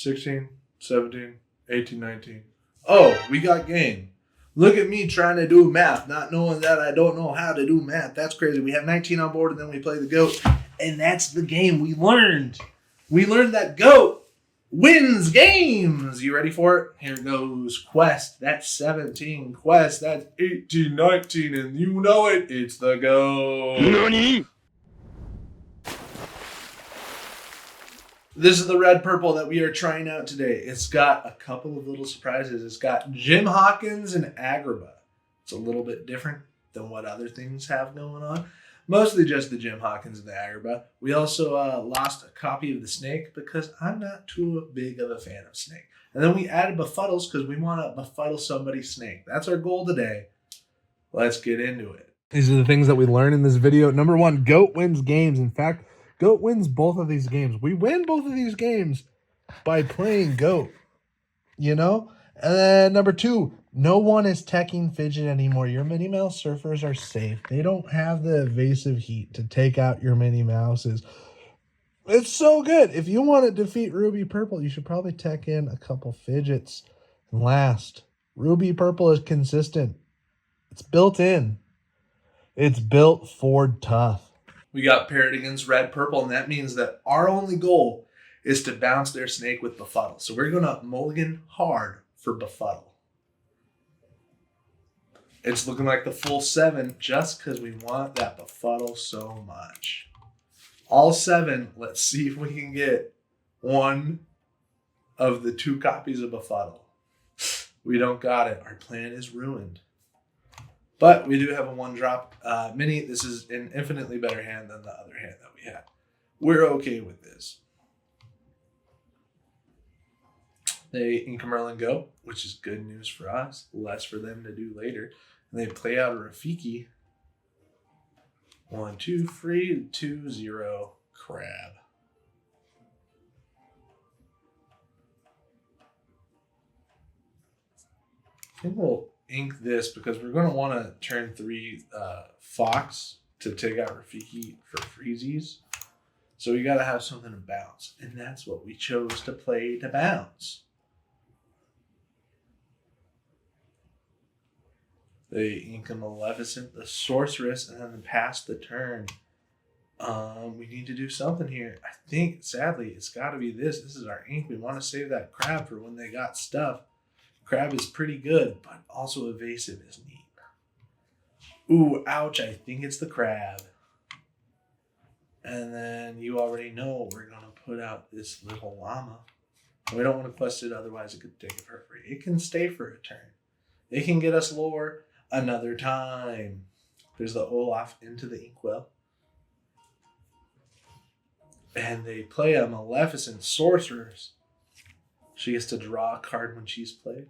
16, 17, 18, 19. Oh, we got game. Look at me trying to do math, not knowing that I don't know how to do math. That's crazy. We have 19 on board, and then we play the goat. And that's the game we learned. We learned that goat wins games. You ready for it? Here goes quest. That's 17. Quest. That's 18, 19. And you know it. It's the goat. NANI?! This is the red purple that we are trying out today. It's got a couple of little surprises. It's got Jim Hawkins and Agrabah. It's a little bit different than what other things have going on. Mostly just the Jim Hawkins and the Agrabah. We also lost a copy of the snake because I'm not too big of a fan of snake. And then we added befuddles because we want to befuddle somebody's snake. That's our goal today. Let's get into it. These are the things that we learned in this video. Number one, goat wins games. In fact, goat wins both of these games. We win both of these games by playing goat, you know? And then number two, no one is teching fidget anymore. Your Minnie Mouse surfers are safe. They don't have the evasive heat to take out your Minnie Mouses. It's so good. If you want to defeat Ruby Purple, you should probably tech in a couple fidgets. And last, Ruby Purple is consistent. It's built in. It's built Ford tough. We got paired against red purple, and that means that our only goal is to bounce their snake with befuddle. So we're going to mulligan hard for befuddle. It's looking like the full 7 just because we want that befuddle so much. All 7, let's see if we can get one of the 2 copies of befuddle. We don't got it. Our plan is ruined. But we do have a 1-drop mini. This is an infinitely better hand than the other hand that we had. We're okay with this. They Inca Merlin go, which is good news for us. Less for them to do later. And they play out a Rafiki. 1, 2, free, 2, 0, crab. I think we'll ink this because we're going to want to turn 3 Fox to take out Rafiki for freezies. So we got to have something to bounce. And that's what we chose to play to bounce. They ink a Maleficent, the Sorceress, and then pass the turn. We need to do something here. I think, sadly, it's got to be this. This is our ink. We want to save that crab for when they got stuff. Crab is pretty good, but also evasive is neat. Ooh, ouch. I think it's the crab. And then you already know we're going to put out this little llama. We don't want to quest it, otherwise it could take it for free. It can stay for a turn. It can get us lore another time. There's the Olaf into the inkwell. And they play a Maleficent Sorceress. She gets to draw a card when she's played.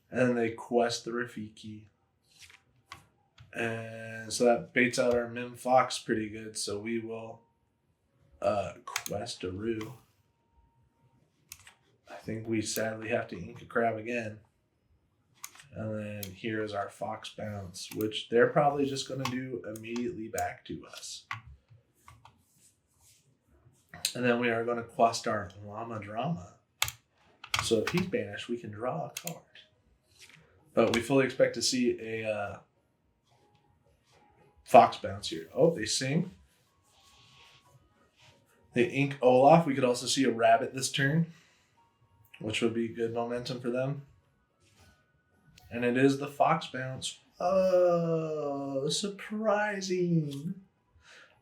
And then they quest the Rafiki. And so that baits out our Mim Fox pretty good. So we will quest a Roo. I think we sadly have to ink a crab again. And then here is our Fox bounce, which they're probably just going to do immediately back to us. And then we are going to quest our Llama Drama. So if he's banished, we can draw a card. But we fully expect to see a Fox bounce here. Oh, they sing. They ink Olaf. We could also see a rabbit this turn, which would be good momentum for them. And it is the Fox bounce. Oh, surprising.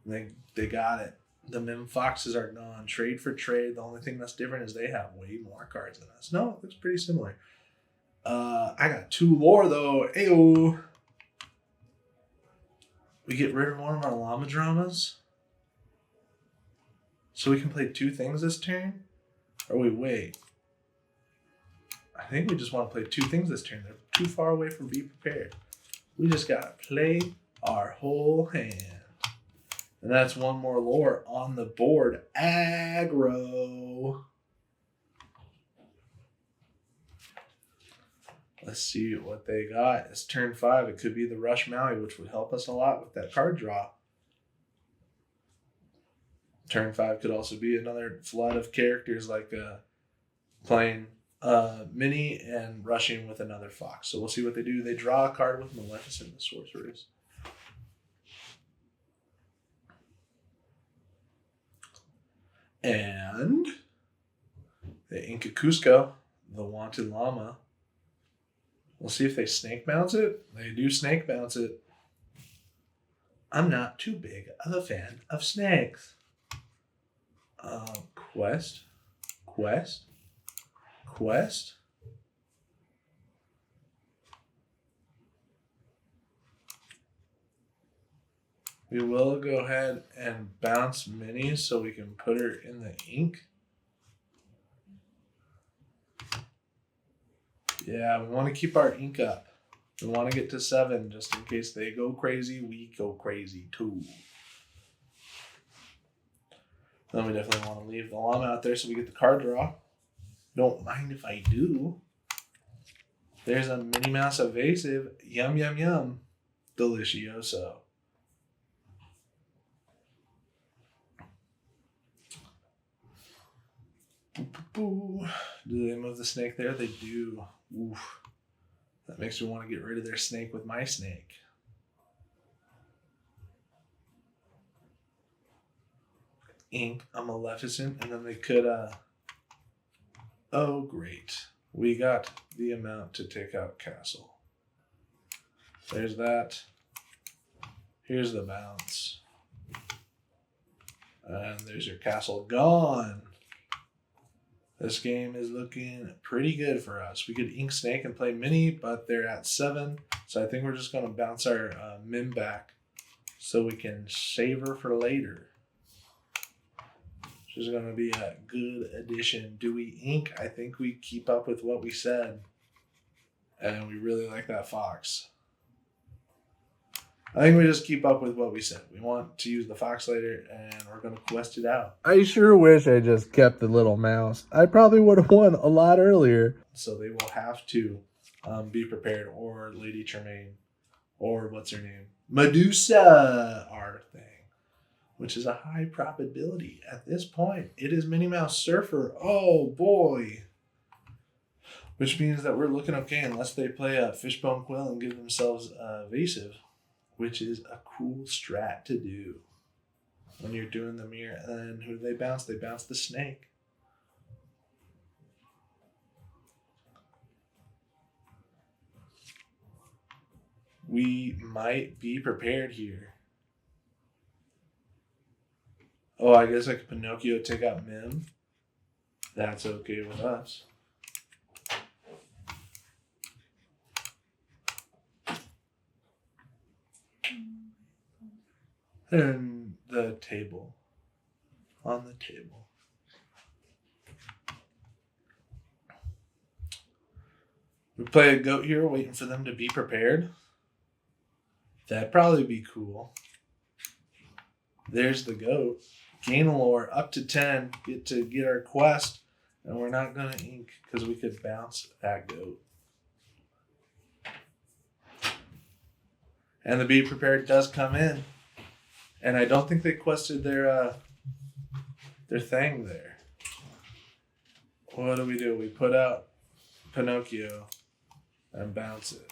They got it. The Mim Foxes are gone. Trade for trade. The only thing that's different is they have way more cards than us. No, it's pretty similar. I got 2 lore though. Ayo. We get rid of one of our Llama Dramas. So we can play 2 things this turn? Or we wait? I think we just want to play 2 things this turn. They're too far away from be prepared. We just got to play our whole hand. And that's 1 more lore on the board. Aggro. Let's see what they got. It's turn 5. It could be the Rush Maui, which would help us a lot with that card draw. Turn 5 could also be another flood of characters like playing mini and rushing with another fox. So we'll see what they do. They draw a card with Maleficent, the sorceress. And the Inca Cusco, the Wanted Llama. We'll see if they snake bounce it. They do snake bounce it. I'm not too big of a fan of snakes. Quest. We will go ahead and bounce Minnie so we can put her in the ink. Yeah, we want to keep our ink up. We want to get to 7 just in case they go crazy. We go crazy too. Then we definitely want to leave the llama out there so we get the card draw. Don't mind if I do. There's a Minnie Mouse evasive. Yum, yum, yum. Delicioso. Do they move the snake there? They do. Oof. That makes me want to get rid of their snake with my snake. Ink a Maleficent, and then they could oh great. We got the amount to take out Castle. There's that. Here's the bounce. And there's your Castle gone. This game is looking pretty good for us. We could Ink Snake and play Mini, but they're at 7. So I think we're just going to bounce our Min back so we can save her for later. Which is going to be a good addition. Do we Ink? I think we keep up with what we said. And we really like that fox. I think we just keep up with what we said. We want to use the fox later, and we're going to quest it out. I sure wish I just kept the little mouse. I probably would have won a lot earlier. So they will have to be prepared, or Lady Tremaine, or what's her name? Medusa, our thing, which is a high probability at this point. It is Minnie Mouse Surfer. Oh, boy. Which means that we're looking okay unless they play a Fishbone Quill and give themselves evasive, which is a cool strat to do when you're doing the mirror. And then who do they bounce? They bounce the snake. We might be prepared here. Oh, I guess I could Pinocchio take out Mim. That's okay with us. And the table. On the table. We play a goat here, waiting for them to be prepared. That'd probably be cool. There's the goat. Gain lore up to 10. Get to get our quest. And we're not going to ink because we could bounce that goat. And the be prepared does come in. And I don't think they quested their thing there. What do? We put out Pinocchio and bounce it.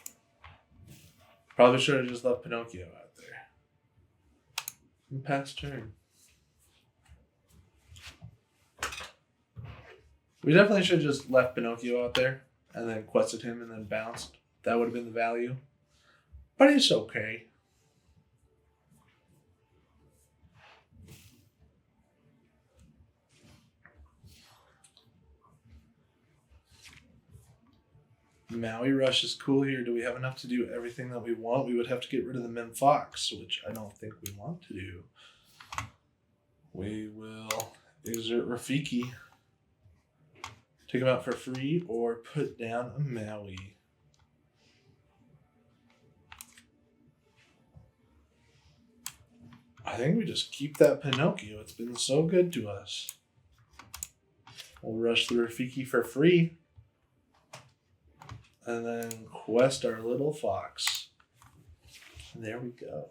Probably should have just left Pinocchio out there. And pass turn. We definitely should have just left Pinocchio out there and then quested him and then bounced. That would have been the value. But it's okay. Maui Rush is cool here. Do we have enough to do everything that we want? We would have to get rid of the Mim Fox, which I don't think we want to do. We will exert Rafiki. Take him out for free or put down a Maui. I think we just keep that Pinocchio. It's been so good to us. We'll rush the Rafiki for free. And then quest our little fox. And there we go.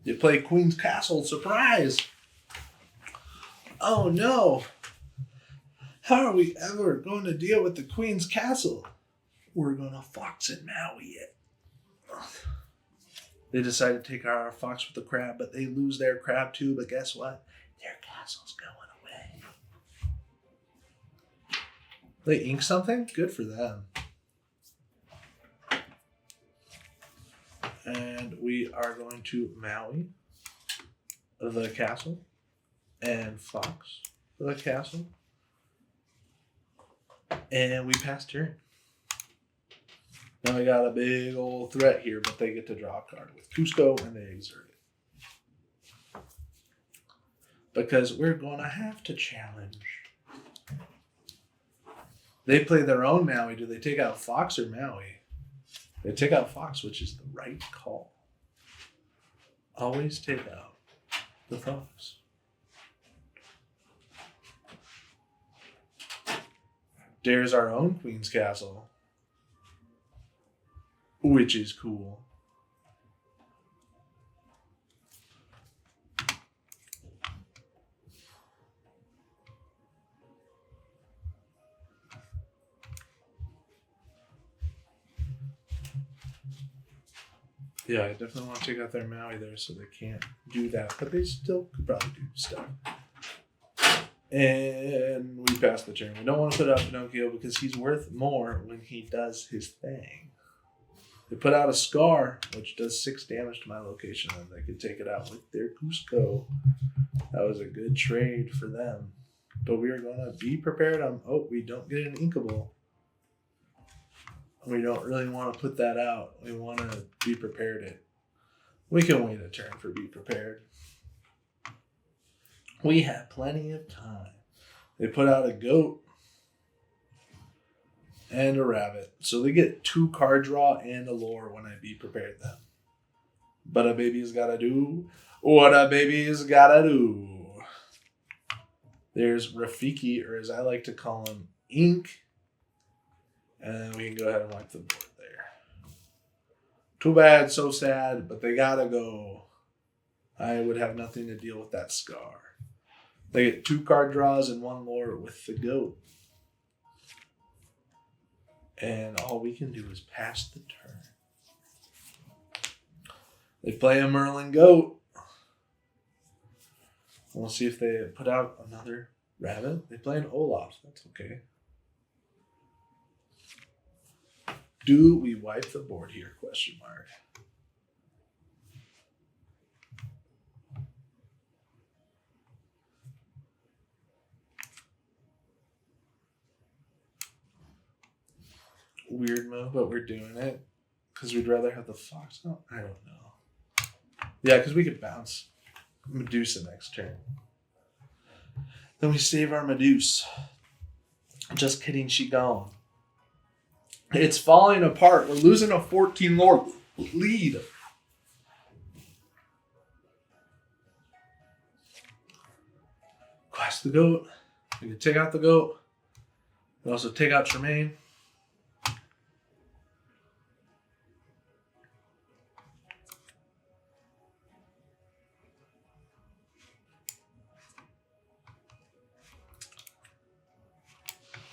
You play Queen's Castle, surprise! Oh no! How are we ever going to deal with the Queen's Castle? We're going to Fox and Maui it. They decide to take our Fox with the crab, but they lose their crab too. But guess what? Their castle's going away. They ink something? Good for them. And we are going to Maui the castle and Fox the castle. And we pass turn. Now we got a big old threat here, but they get to draw a card with Cusco and they exert it. Because we're going to have to challenge. They play their own Maui. Do they take out Fox or Maui? They take out Fox, which is the right call. Always take out the Fox. There's our own Queen's Castle, which is cool. Yeah, I definitely want to take out their Maui there so they can't do that, but they still could probably do stuff. And we pass the turn. We don't want to put out Pinocchio because he's worth more when he does his thing. They put out a Scar, which does 6 damage to my location, and they could take it out with their Cusco. That was a good trade for them. But we are going to be prepared on, oh, we don't get an Inkable. We don't really want to put that out. We want to be prepared it. We can wait a turn for be prepared. We have plenty of time. They put out a goat and a rabbit. So they get 2 card draw and a lore when I be prepared them. But a baby's gotta do what a baby's gotta do. There's Rafiki, or as I like to call him, Ink. And we can go ahead and wipe the board there. Too bad, so sad, but they gotta go. I would have nothing to deal with that Scar. They get 2 card draws and 1 lore with the goat. And all we can do is pass the turn. They play a Merlin goat. We'll see if they put out another rabbit. They play an Olaf. That's okay. Do we wipe the board here? Question mark. Weird move, but we're doing it because we'd rather have the Fox out. I don't know. Yeah, because we could bounce Medusa next turn. Then we save our Medusa. Just kidding, she gone. It's falling apart. We're losing a 14 lore lead. Quest the goat. We can take out the goat. We also take out Tremaine.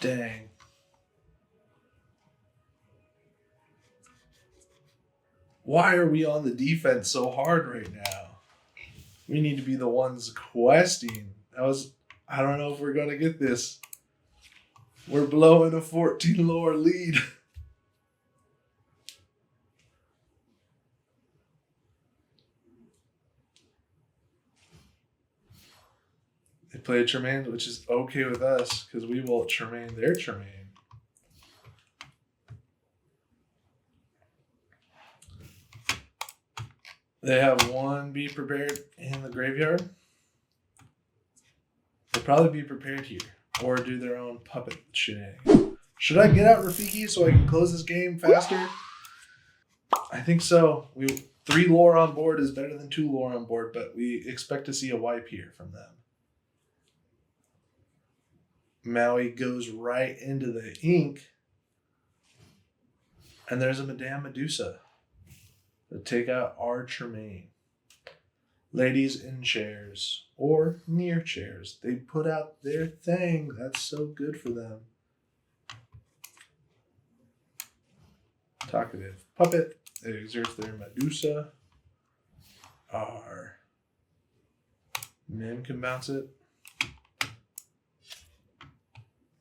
Dang. Why are we on the defense so hard right now? We need to be the ones questing. I don't know if we're going to get this. We're blowing a 14 lore lead. They play a Tremaine, which is okay with us because we will Tremaine their Tremaine. They have 1 be prepared in the graveyard. They'll probably be prepared here or do their own puppet shenanigans. Should I get out Rafiki so I can close this game faster? I think so. 3 lore on board is better than 2 lore on board, but we expect to see a wipe here from them. Maui goes right into the ink. And there's a Madame Medusa to take out our Tremaine. Ladies in chairs or near chairs. They put out their thing. That's so good for them. Talkative puppet. They exert their Medusa. Our men can bounce it.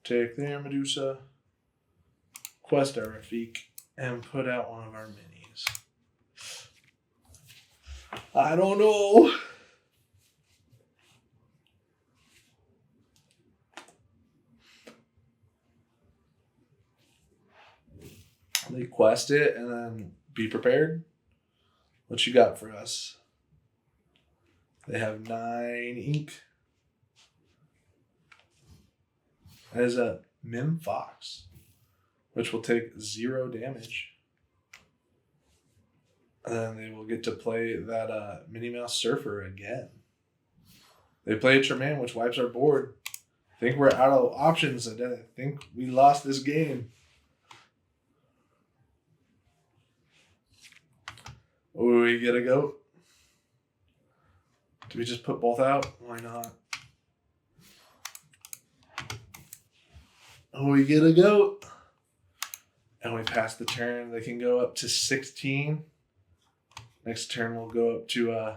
Take their Medusa. Quest our Rafik. And put out one of our minis. I don't know. They quest it and then be prepared. What you got for us? They have 9 ink. That is a Mim Fox, which will take 0 damage. And then they will get to play that Minnie Mouse Surfer again. They play a Tremaine, which wipes our board. I think we're out of options. I think we lost this game. Oh, we get a goat. Do we just put both out? Why not? Oh, we get a goat. And we pass the turn. They can go up to 16. Next turn we'll go up to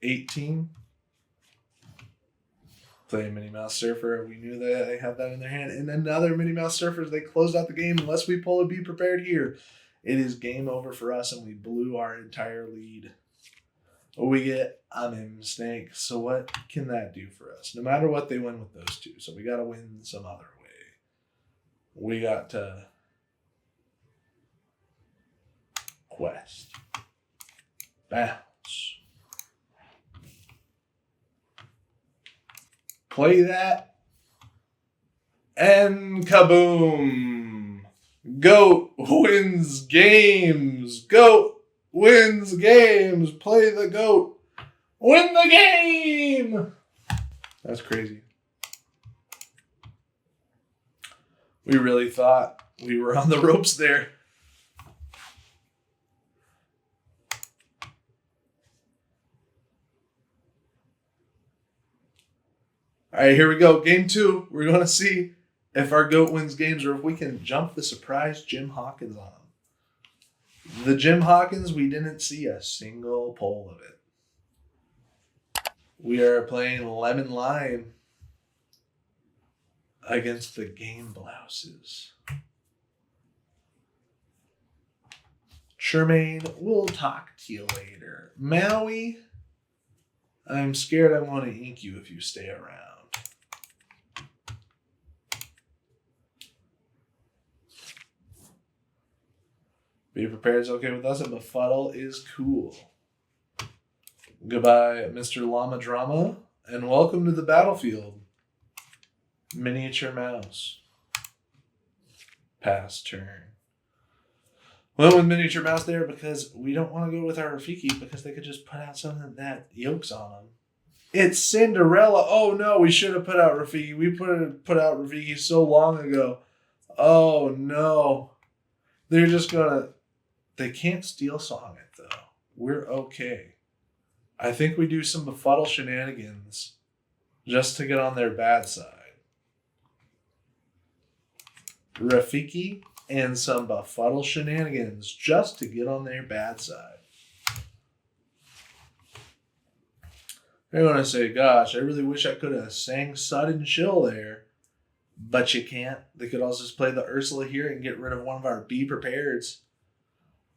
18. Play a Minnie Mouse Surfer. We knew that they had that in their hand. And another Minnie Mouse Surfers. They closed out the game. Unless we pull a Be Prepared here, it is game over for us, and we blew our entire lead. We get a Mim Snake. So what can that do for us? No matter what, they win with those two. So we got to win some other way. We got to quest. Bounce. Play that. And kaboom. Goat wins games. Goat wins games. Play the goat. Win the game. That's crazy. We really thought we were on the ropes there. All right, here we go. Game 2. We're going to see if our goat wins games or if we can jump the surprise Jim Hawkins on him. The Jim Hawkins, we didn't see a single pull of it. We are playing Lemon Lime against the Game Blouses. Tremaine, we'll talk to you later. Maui, I'm scared I want to ink you if you stay around. Be Prepared is okay with us, and Befuddle is cool. Goodbye, Mr. Llama Drama, and welcome to the battlefield. Miniature Mouse. Pass turn. Went with Miniature Mouse there because we don't want to go with our Rafiki because they could just put out something that yokes on them. It's Cinderella. Oh no, we should have put out Rafiki. We put out Rafiki so long ago. Oh no. They're just gonna... They can't steal song it though. We're okay. I think we do some Befuddle shenanigans just to get on their bad side. Rafiki and some Befuddle shenanigans just to get on their bad side. I want to say, gosh, I really wish I could have sang Sudden Chill there. But you can't. They could also just play the Ursula here and get rid of one of our Be Prepareds,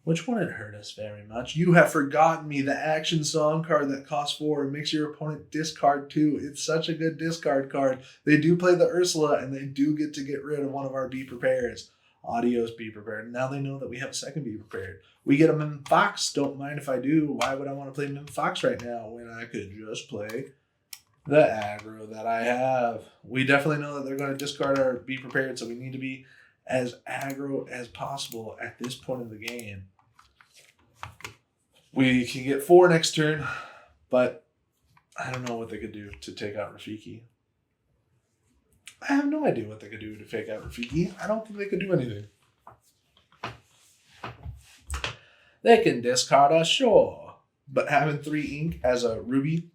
which wouldn't hurt us very much. You Have Forgotten Me, the action song card that costs 4 and makes your opponent discard 2. It's such a good discard card. They do play the Ursula, and they do get to get rid of one of our Be Prepareds. Adios, Be Prepared. Now they know that we have a second Be Prepared. We get a Mim Fox. Don't mind if I do. Why would I want to play Mim Fox right now when I could just play the aggro that I have? We definitely know that they're going to discard our Be Prepared, so we need to be as aggro as possible at this point of the game. We can get 4 next turn, but I don't know what they could do to take out Rafiki. I have no idea what they could do to take out Rafiki. I don't think they could do anything. They can discard us, sure, but having 3 ink as a ruby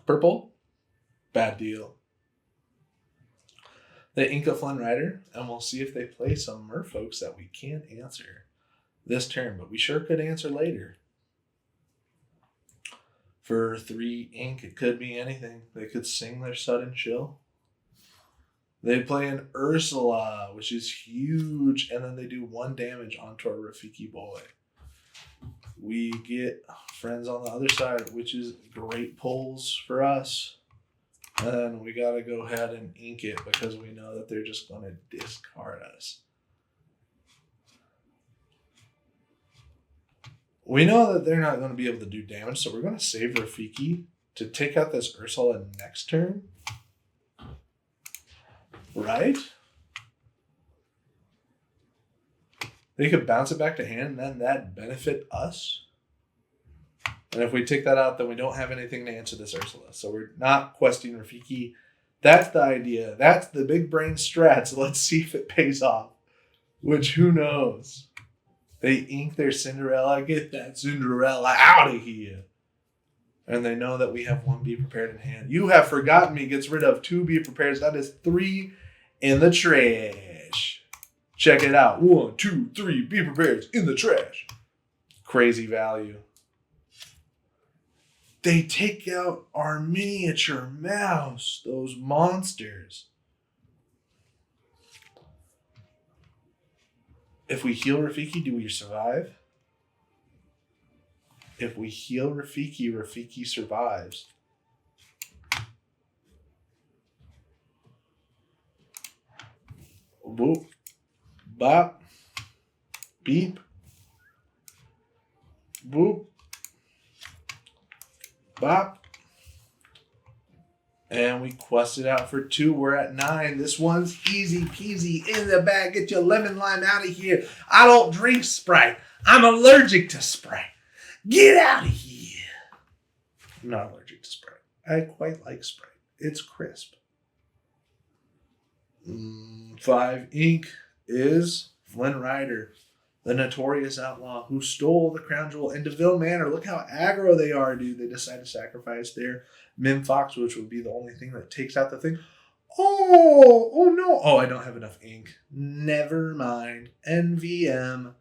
purple, bad deal. They ink a Flynn Rider, and we'll see if they play some merfolks that we can't answer this turn, but we sure could answer later. For 3 ink, it could be anything. They could sing their sudden chill. They play an Ursula, which is huge, and then they do 1 damage onto our Rafiki boy. We get friends on the other side, which is great pulls for us. And then we got to go ahead and ink it because we know that they're just going to discard us. We know that they're not going to be able to do damage, so we're going to save Rafiki to take out this Ursula next turn. Right? They could bounce it back to hand, and then that benefit us. And if we take that out, then we don't have anything to answer this Ursula. So we're not questing Rafiki. That's the idea. That's the big brain strat. So let's see if it pays off. Which, who knows? They ink their Cinderella. Get that Cinderella out of here. And they know that we have 1 Be Prepared in hand. You Have Forgotten Me gets rid of 2 Be Prepared. That is 3 in the trash. Check it out. 1, 2, 3 Be Prepared in the trash. Crazy value. They take out our miniature mouse. Those monsters. If we heal Rafiki, do we survive? If we heal Rafiki, Rafiki survives. Boop. Bop. Beep. Boop. Bop. And we quested out for 2. We're at 9. This one's easy peasy in the bag. Get your lemon lime out of here. I don't drink Sprite. I'm allergic to Sprite. Get out of here. I'm not allergic to Sprite. I quite like Sprite. It's crisp. 5 ink is Flynn Rider, the notorious outlaw who stole the crown jewel in DeVille Manor. Look how aggro they are, dude. They decide to sacrifice their Mim Fox, which would be the only thing that takes out the thing. Oh no. Oh, I don't have enough ink. Never mind. NVM.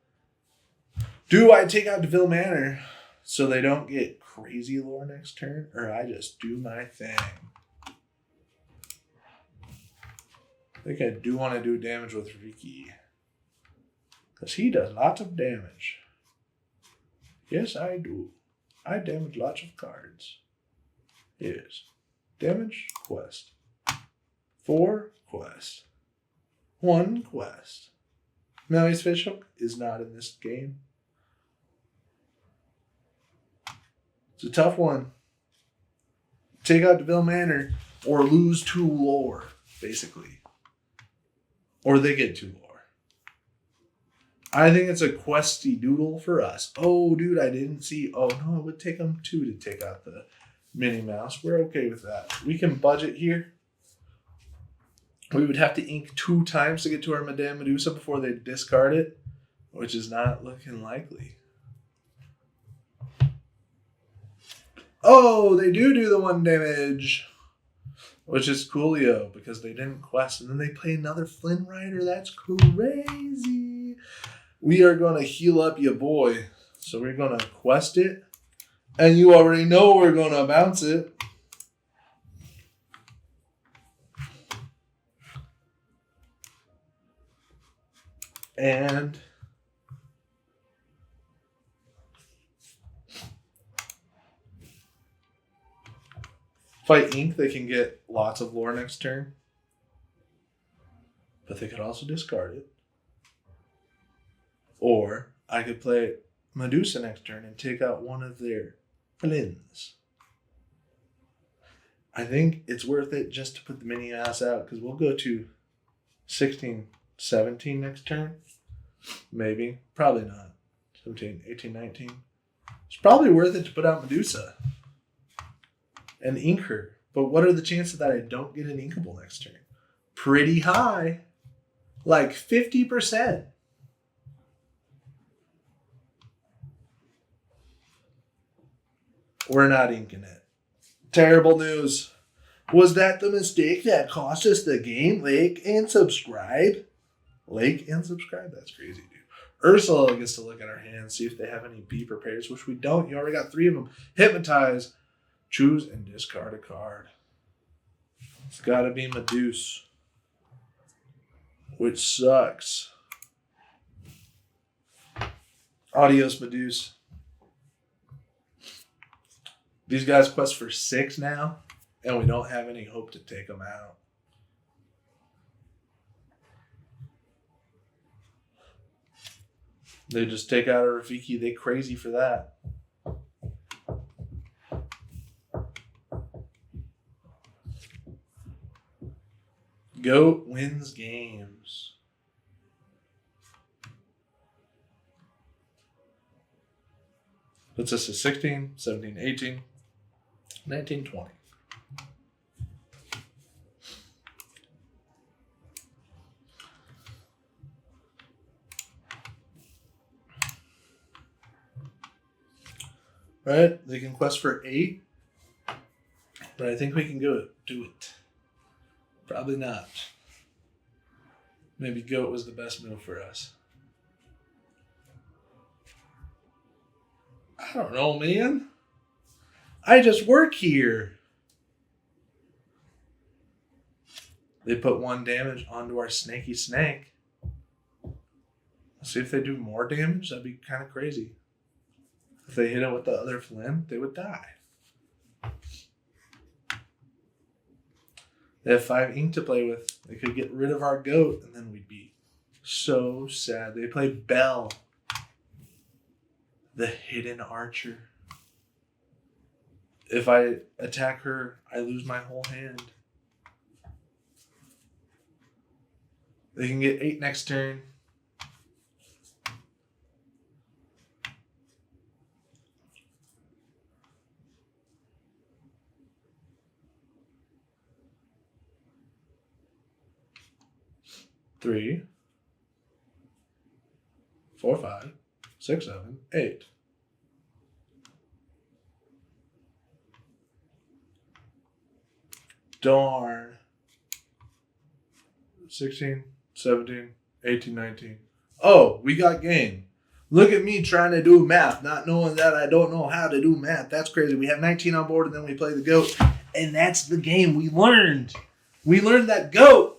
Do I take out DeVille Manor so they don't get crazy lore next turn? Or I just do my thing? I think I do want to do damage with Riki. Because he does lots of damage. Yes, I do. I damage lots of cards. Yes. Damage, quest. 4, quest. 1, quest. Melly's Fishhook is not in this game. It's a tough one. Take out DeVille Manor or lose 2 lore, basically. Or they get 2 lore. I think it's a questy doodle for us. Oh, dude, I didn't see. Oh, no, it would take them 2 to take out the Minnie Mouse. We're okay with that. We can budget here. We would have to ink 2 times to get to our Madame Medusa before they discard it, which is not looking likely. Oh, they do the 1 damage, which is coolio because they didn't quest. And then they play another Flynn Rider. That's crazy. We are going to heal up your boy. So we're going to quest it. And you already know we're going to bounce it. And fight ink, they can get lots of lore next turn. But they could also discard it. Or I could play Medusa next turn and take out one of their Flynn's. I think it's worth it just to put the mini ass out because we'll go to 16, 17 next turn. Maybe. Probably not. 17, 18, 19. It's probably worth it to put out Medusa and ink her. But what are the chances that I don't get an inkable next turn? Pretty high. Like 50%. We're not inking it. Terrible news. Was that the mistake that cost us the game? Like and subscribe. Like and subscribe? That's crazy, dude. Ursula gets to look at our hands, see if they have any B prepares, which we don't. You already got 3 of them. Hypnotize. Choose and discard a card. It's got to be Medusa, which sucks. Adios, Medusa. These guys quest for 6 now, and we don't have any hope to take them out. They just take out a Rafiki. They crazy for that. Goat wins games. Puts us at 16, 17, 18, 19, 20. Right? They can quest for 8. But I think we can do it. Probably not. Maybe goat was the best move for us. I don't know, man. I just work here. They put 1 damage onto our snaky snake. Let's see if they do more damage. That'd be kind of crazy. If they hit it with the other flint, they would die. They have 5 ink to play with. They could get rid of our goat, and then we'd be so sad. They play Belle, the hidden archer. If I attack her, I lose my whole hand. They can get 8 next turn. Three, 4, 5, 6, 7, 8. Darn. 16, 17, 18, 19. Oh, we got game. Look at me trying to do math, not knowing that I don't know how to do math. That's crazy. We have 19 on board, and then we play the goat. And that's the game we learned. We learned that goat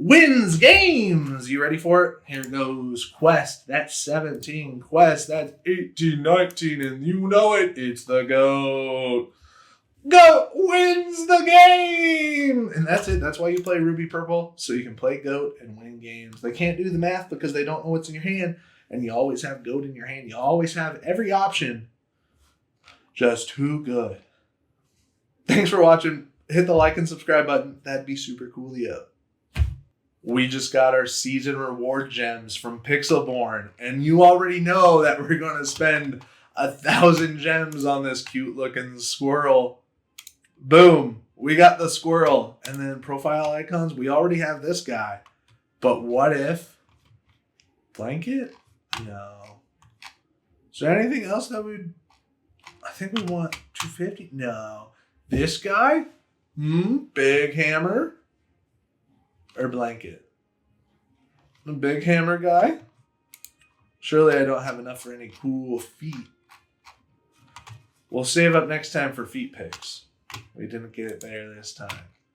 wins games. You ready for it? Here goes quest. That's 17. Quest. That's 18, 19. And you know it. It's the goat. Goat wins the game. And that's it. That's why you play Ruby Purple. So you can play goat and win games. They can't do the math because they don't know what's in your hand. And you always have goat in your hand. You always have every option. Just too good. Thanks for watching. Hit the like and subscribe button. That'd be super cool, yo. We just got our season reward gems from Pixelborn, and you already know that we're going to spend 1,000 gems on this cute looking squirrel. Boom. We got the squirrel. And then profile icons. We already have this guy. But what if blanket? No. Is there anything else that I think we want 250. No. This guy? Big hammer. Or blanket. The big hammer guy. Surely I don't have enough for any cool feet. We'll save up next time for feet picks. We didn't get it there this time.